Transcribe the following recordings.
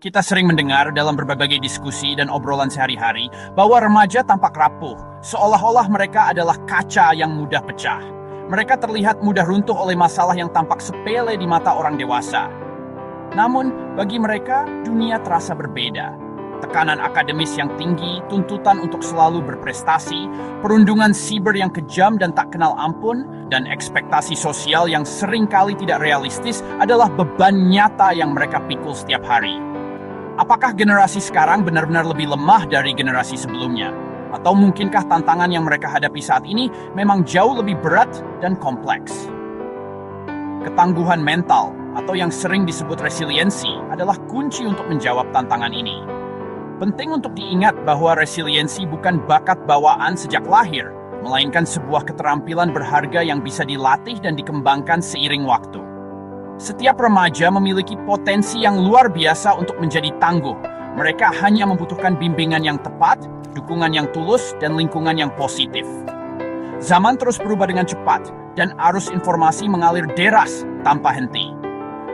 Kita sering mendengar dalam berbagai diskusi dan obrolan sehari-hari bahwa remaja tampak rapuh, seolah-olah mereka adalah kaca yang mudah pecah. Mereka terlihat mudah runtuh oleh masalah yang tampak sepele di mata orang dewasa. Namun, bagi mereka, dunia terasa berbeda. Tekanan akademis yang tinggi, tuntutan untuk selalu berprestasi, perundungan siber yang kejam dan tak kenal ampun, dan ekspektasi sosial yang seringkali tidak realistis adalah beban nyata yang mereka pikul setiap hari. Apakah generasi sekarang benar-benar lebih lemah dari generasi sebelumnya? Atau mungkinkah tantangan yang mereka hadapi saat ini memang jauh lebih berat dan kompleks? Ketangguhan mental, atau yang sering disebut resiliensi, adalah kunci untuk menjawab tantangan ini. Penting untuk diingat bahwa resiliensi bukan bakat bawaan sejak lahir, melainkan sebuah keterampilan berharga yang bisa dilatih dan dikembangkan seiring waktu. Setiap remaja memiliki potensi yang luar biasa untuk menjadi tangguh. Mereka hanya membutuhkan bimbingan yang tepat, dukungan yang tulus, dan lingkungan yang positif. Zaman terus berubah dengan cepat, dan arus informasi mengalir deras tanpa henti.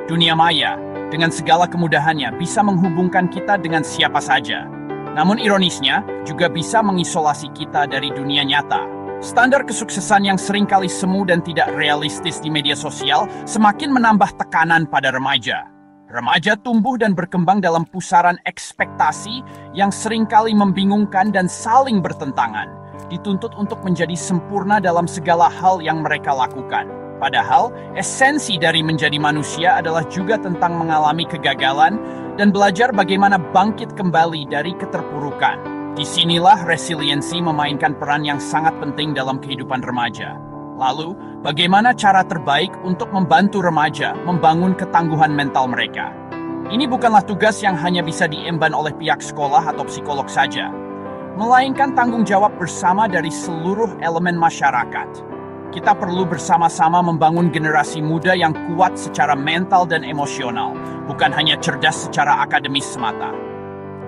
Dunia maya, dengan segala kemudahannya, bisa menghubungkan kita dengan siapa saja. Namun ironisnya, juga bisa mengisolasi kita dari dunia nyata. Standar kesuksesan yang seringkali semu dan tidak realistis di media sosial semakin menambah tekanan pada remaja. Remaja tumbuh dan berkembang dalam pusaran ekspektasi yang seringkali membingungkan dan saling bertentangan, dituntut untuk menjadi sempurna dalam segala hal yang mereka lakukan. Padahal, esensi dari menjadi manusia adalah juga tentang mengalami kegagalan dan belajar bagaimana bangkit kembali dari keterpurukan. Disinilah resiliensi memainkan peran yang sangat penting dalam kehidupan remaja. Lalu, bagaimana cara terbaik untuk membantu remaja membangun ketangguhan mental mereka? Ini bukanlah tugas yang hanya bisa diemban oleh pihak sekolah atau psikolog saja, melainkan tanggung jawab bersama dari seluruh elemen masyarakat. Kita perlu bersama-sama membangun generasi muda yang kuat secara mental dan emosional, bukan hanya cerdas secara akademis semata.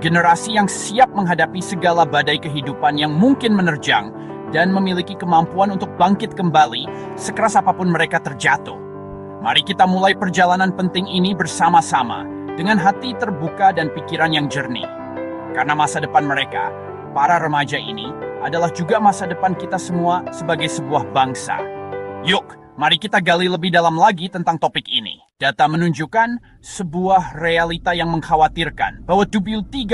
Generasi yang siap menghadapi segala badai kehidupan yang mungkin menerjang dan memiliki kemampuan untuk bangkit kembali sekeras apapun mereka terjatuh. Mari kita mulai perjalanan penting ini bersama-sama dengan hati terbuka dan pikiran yang jernih. Karena masa depan mereka, para remaja ini, adalah juga masa depan kita semua sebagai sebuah bangsa. Yuk, mari kita gali lebih dalam lagi tentang topik ini. Data menunjukkan sebuah realita yang mengkhawatirkan bahwa 73%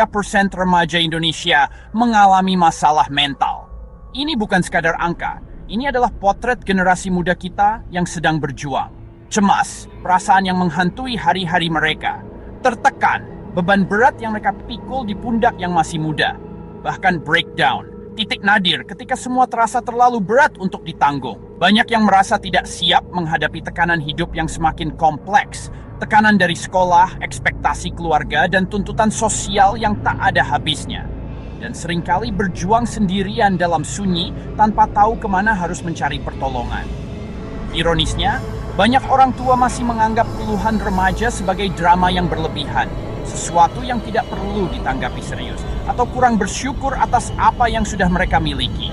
remaja Indonesia mengalami masalah mental. Ini bukan sekadar angka, ini adalah potret generasi muda kita yang sedang berjuang. Cemas, perasaan yang menghantui hari-hari mereka. Tertekan, beban berat yang mereka pikul di pundak yang masih muda. Bahkan breakdown, titik nadir ketika semua terasa terlalu berat untuk ditanggung. Banyak yang merasa tidak siap menghadapi tekanan hidup yang semakin kompleks. Tekanan dari sekolah, ekspektasi keluarga, dan tuntutan sosial yang tak ada habisnya. Dan seringkali berjuang sendirian dalam sunyi tanpa tahu kemana harus mencari pertolongan. Ironisnya, banyak orang tua masih menganggap keluhan remaja sebagai drama yang berlebihan. Sesuatu yang tidak perlu ditanggapi serius, atau kurang bersyukur atas apa yang sudah mereka miliki,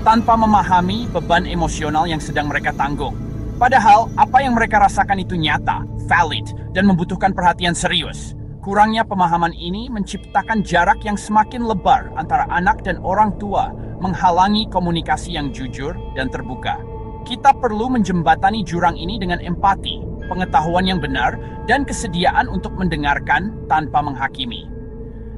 tanpa memahami beban emosional yang sedang mereka tanggung. Padahal, apa yang mereka rasakan itu nyata, valid, dan membutuhkan perhatian serius. Kurangnya pemahaman ini menciptakan jarak yang semakin lebar antara anak dan orang tua, menghalangi komunikasi yang jujur dan terbuka. Kita perlu menjembatani jurang ini dengan empati, pengetahuan yang benar, dan kesediaan untuk mendengarkan tanpa menghakimi.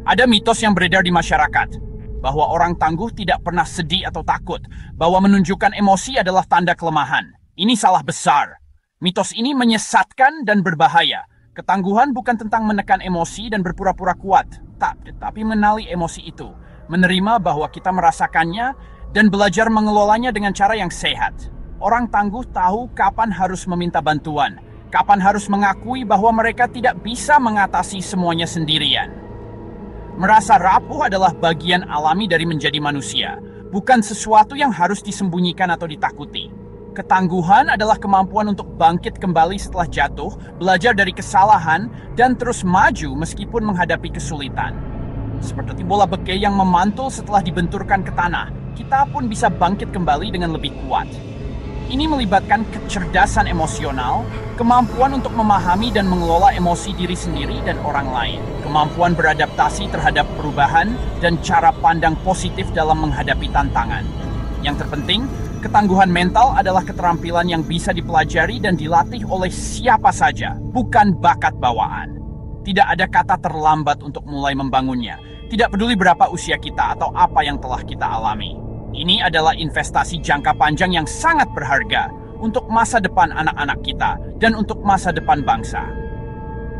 Ada mitos yang beredar di masyarakat, bahwa orang tangguh tidak pernah sedih atau takut, bahwa menunjukkan emosi adalah tanda kelemahan. Ini salah besar. Mitos ini menyesatkan dan berbahaya. Ketangguhan bukan tentang menekan emosi dan berpura-pura kuat, tapi mengenali emosi itu, menerima bahwa kita merasakannya, dan belajar mengelolanya dengan cara yang sehat. Orang tangguh tahu kapan harus meminta bantuan, kapan harus mengakui bahwa mereka tidak bisa mengatasi semuanya sendirian. Merasa rapuh adalah bagian alami dari menjadi manusia, bukan sesuatu yang harus disembunyikan atau ditakuti. Ketangguhan adalah kemampuan untuk bangkit kembali setelah jatuh, belajar dari kesalahan, dan terus maju meskipun menghadapi kesulitan. Seperti bola beke yang memantul setelah dibenturkan ke tanah, kita pun bisa bangkit kembali dengan lebih kuat. Ini melibatkan kecerdasan emosional, kemampuan untuk memahami dan mengelola emosi diri sendiri dan orang lain, kemampuan beradaptasi terhadap perubahan, dan cara pandang positif dalam menghadapi tantangan. Yang terpenting, ketangguhan mental adalah keterampilan yang bisa dipelajari dan dilatih oleh siapa saja, bukan bakat bawaan. Tidak ada kata terlambat untuk mulai membangunnya, tidak peduli berapa usia kita atau apa yang telah kita alami. Ini adalah investasi jangka panjang yang sangat berharga untuk masa depan anak-anak kita dan untuk masa depan bangsa.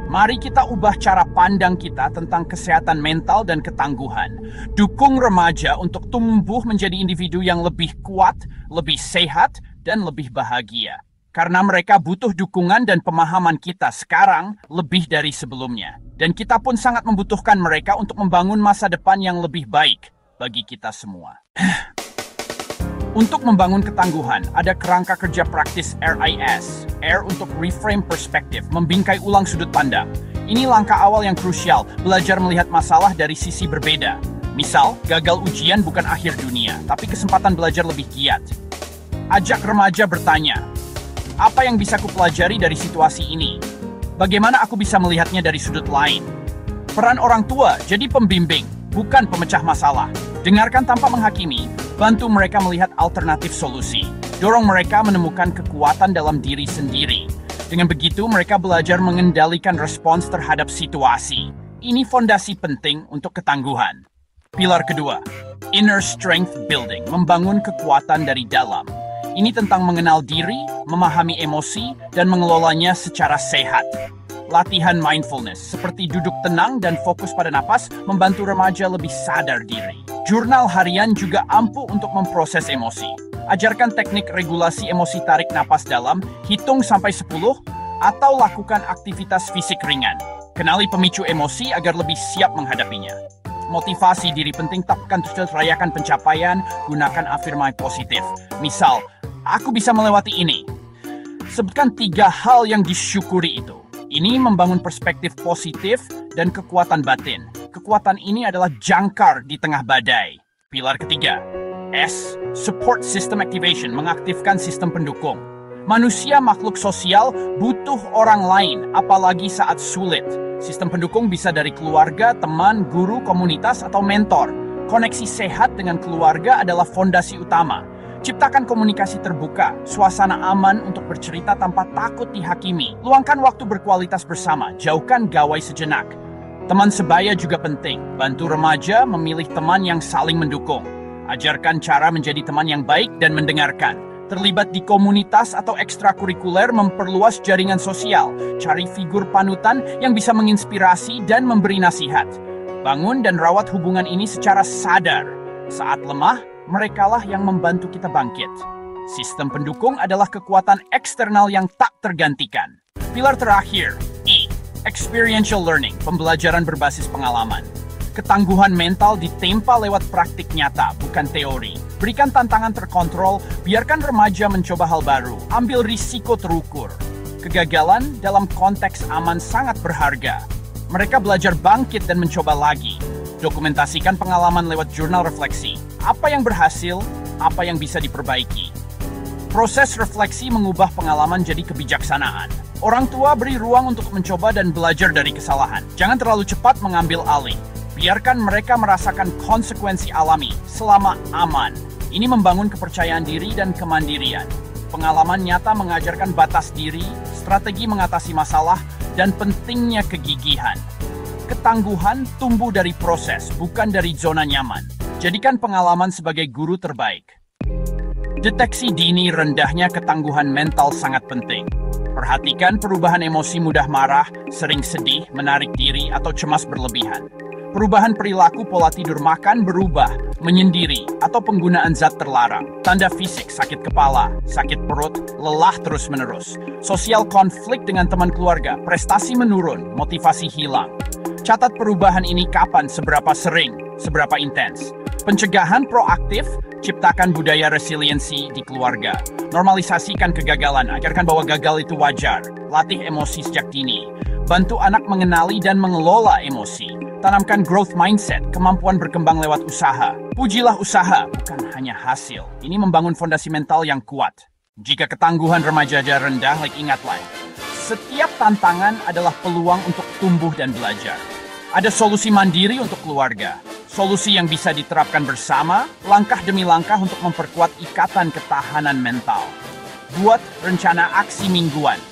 Mari kita ubah cara pandang kita tentang kesehatan mental dan ketangguhan. Dukung remaja untuk tumbuh menjadi individu yang lebih kuat, lebih sehat, dan lebih bahagia. Karena mereka butuh dukungan dan pemahaman kita sekarang lebih dari sebelumnya. Dan kita pun sangat membutuhkan mereka untuk membangun masa depan yang lebih baik bagi kita semua. Untuk membangun ketangguhan, ada kerangka kerja praktis RIS. R untuk reframe perspektif, membingkai ulang sudut pandang. Ini langkah awal yang krusial, belajar melihat masalah dari sisi berbeda. Misal, gagal ujian bukan akhir dunia, tapi kesempatan belajar lebih giat. Ajak remaja bertanya, apa yang bisa kupelajari dari situasi ini? Bagaimana aku bisa melihatnya dari sudut lain? Peran orang tua jadi pembimbing, bukan pemecah masalah. Dengarkan tanpa menghakimi, bantu mereka melihat alternatif solusi. Dorong mereka menemukan kekuatan dalam diri sendiri. Dengan begitu, mereka belajar mengendalikan respons terhadap situasi. Ini fondasi penting untuk ketangguhan. Pilar kedua, inner strength building, membangun kekuatan dari dalam. Ini tentang mengenal diri, memahami emosi, dan mengelolanya secara sehat. Latihan mindfulness, seperti duduk tenang dan fokus pada napas, membantu remaja lebih sadar diri. Jurnal harian juga ampuh untuk memproses emosi. Ajarkan teknik regulasi emosi tarik napas dalam, hitung sampai 10, atau lakukan aktivitas fisik ringan. Kenali pemicu emosi agar lebih siap menghadapinya. Motivasi diri penting, tekan terus rayakan pencapaian, gunakan afirmasi positif. Misal, aku bisa melewati ini. Sebutkan 3 hal yang disyukuri itu. Ini membangun perspektif positif dan kekuatan batin. Kekuatan ini adalah jangkar di tengah badai. Pilar ketiga, S, support system activation, mengaktifkan sistem pendukung. Manusia makhluk sosial butuh orang lain, apalagi saat sulit. Sistem pendukung bisa dari keluarga, teman, guru, komunitas, atau mentor. Koneksi sehat dengan keluarga adalah fondasi utama. Ciptakan komunikasi terbuka, suasana aman untuk bercerita tanpa takut dihakimi. Luangkan waktu berkualitas bersama, jauhkan gawai sejenak. Teman sebaya juga penting. Bantu remaja memilih teman yang saling mendukung. Ajarkan cara menjadi teman yang baik dan mendengarkan. Terlibat di komunitas atau ekstrakurikuler, memperluas jaringan sosial. Cari figur panutan yang bisa menginspirasi dan memberi nasihat. Bangun dan rawat hubungan ini secara sadar. Saat lemah, merekalah yang membantu kita bangkit. Sistem pendukung adalah kekuatan eksternal yang tak tergantikan. Pilar terakhir, E, experiential learning, pembelajaran berbasis pengalaman. Ketangguhan mental ditempa lewat praktik nyata, bukan teori. Berikan tantangan terkontrol, biarkan remaja mencoba hal baru, ambil risiko terukur. Kegagalan dalam konteks aman sangat berharga. Mereka belajar bangkit dan mencoba lagi. Dokumentasikan pengalaman lewat jurnal refleksi. Apa yang berhasil, apa yang bisa diperbaiki. Proses refleksi mengubah pengalaman jadi kebijaksanaan. Orang tua beri ruang untuk mencoba dan belajar dari kesalahan. Jangan terlalu cepat mengambil alih. Biarkan mereka merasakan konsekuensi alami selama aman. Ini membangun kepercayaan diri dan kemandirian. Pengalaman nyata mengajarkan batas diri, strategi mengatasi masalah, dan pentingnya kegigihan. Ketangguhan tumbuh dari proses, bukan dari zona nyaman. Jadikan pengalaman sebagai guru terbaik. Deteksi dini rendahnya ketangguhan mental sangat penting. Perhatikan perubahan emosi, mudah marah, sering sedih, menarik diri, atau cemas berlebihan. Perubahan perilaku, pola tidur, makan berubah, menyendiri, atau penggunaan zat terlarang. Tanda fisik, sakit kepala, sakit perut, lelah terus-menerus. Sosial konflik dengan teman keluarga, prestasi menurun, motivasi hilang. Catat perubahan ini kapan, seberapa sering, seberapa intens. Pencegahan proaktif, ciptakan budaya resiliensi di keluarga. Normalisasikan kegagalan, ajarkan bahwa gagal itu wajar. Latih emosi sejak dini. Bantu anak mengenali dan mengelola emosi. Tanamkan growth mindset, kemampuan berkembang lewat usaha. Pujilah usaha, bukan hanya hasil. Ini membangun fondasi mental yang kuat. Jika ketangguhan remaja rendah, ingatlah, setiap tantangan adalah peluang untuk tumbuh dan belajar. Ada solusi mandiri untuk keluarga, solusi yang bisa diterapkan bersama, langkah demi langkah untuk memperkuat ikatan ketahanan mental. Buat rencana aksi mingguan.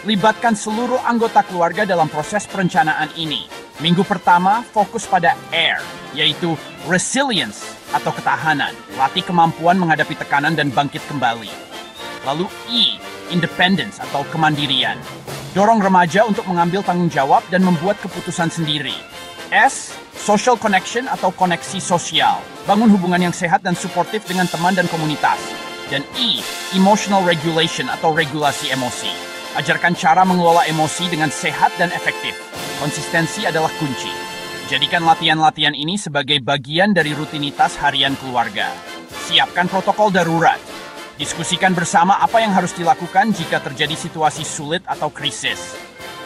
Libatkan seluruh anggota keluarga dalam proses perencanaan ini. Minggu pertama fokus pada AIR, yaitu resilience atau ketahanan, latih kemampuan menghadapi tekanan dan bangkit kembali. Lalu E, independence atau kemandirian. Dorong remaja untuk mengambil tanggung jawab dan membuat keputusan sendiri. S, social connection atau koneksi sosial. Bangun hubungan yang sehat dan suportif dengan teman dan komunitas. Dan E, emotional regulation atau regulasi emosi. Ajarkan cara mengelola emosi dengan sehat dan efektif. Konsistensi adalah kunci. Jadikan latihan-latihan ini sebagai bagian dari rutinitas harian keluarga. Siapkan protokol darurat. Diskusikan bersama apa yang harus dilakukan jika terjadi situasi sulit atau krisis.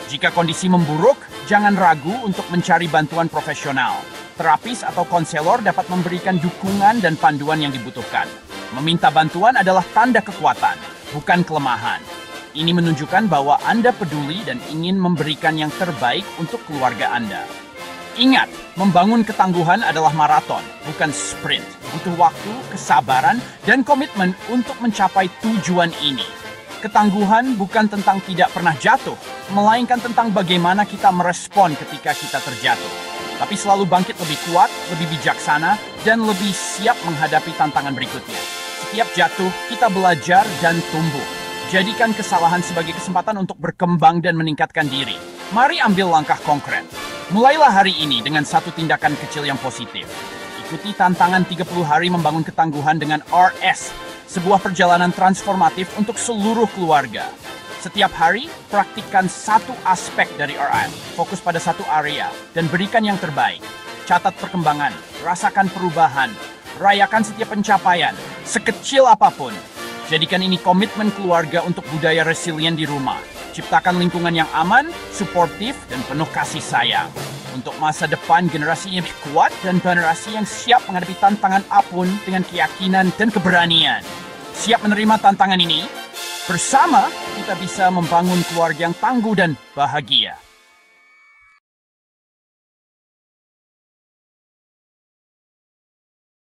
Jika kondisi memburuk, jangan ragu untuk mencari bantuan profesional. Terapis atau konselor dapat memberikan dukungan dan panduan yang dibutuhkan. Meminta bantuan adalah tanda kekuatan, bukan kelemahan. Ini menunjukkan bahwa Anda peduli dan ingin memberikan yang terbaik untuk keluarga Anda. Ingat, membangun ketangguhan adalah maraton, bukan sprint. Butuh waktu, kesabaran, dan komitmen untuk mencapai tujuan ini. Ketangguhan bukan tentang tidak pernah jatuh, melainkan tentang bagaimana kita merespon ketika kita terjatuh. Tapi selalu bangkit lebih kuat, lebih bijaksana, dan lebih siap menghadapi tantangan berikutnya. Setiap jatuh, kita belajar dan tumbuh. Jadikan kesalahan sebagai kesempatan untuk berkembang dan meningkatkan diri. Mari ambil langkah konkret. Mulailah hari ini dengan satu tindakan kecil yang positif. Ikuti tantangan 30 hari membangun ketangguhan dengan RS, sebuah perjalanan transformatif untuk seluruh keluarga. Setiap hari, praktikkan satu aspek dari RS, fokus pada satu area, dan berikan yang terbaik. Catat perkembangan, rasakan perubahan, rayakan setiap pencapaian, sekecil apapun. Jadikan ini komitmen keluarga untuk budaya resilient di rumah. Ciptakan lingkungan yang aman, suportif, dan penuh kasih sayang. Untuk masa depan generasi yang lebih kuat dan generasi yang siap menghadapi tantangan apapun dengan keyakinan dan keberanian. Siap menerima tantangan ini? Bersama, kita bisa membangun keluarga yang tangguh dan bahagia.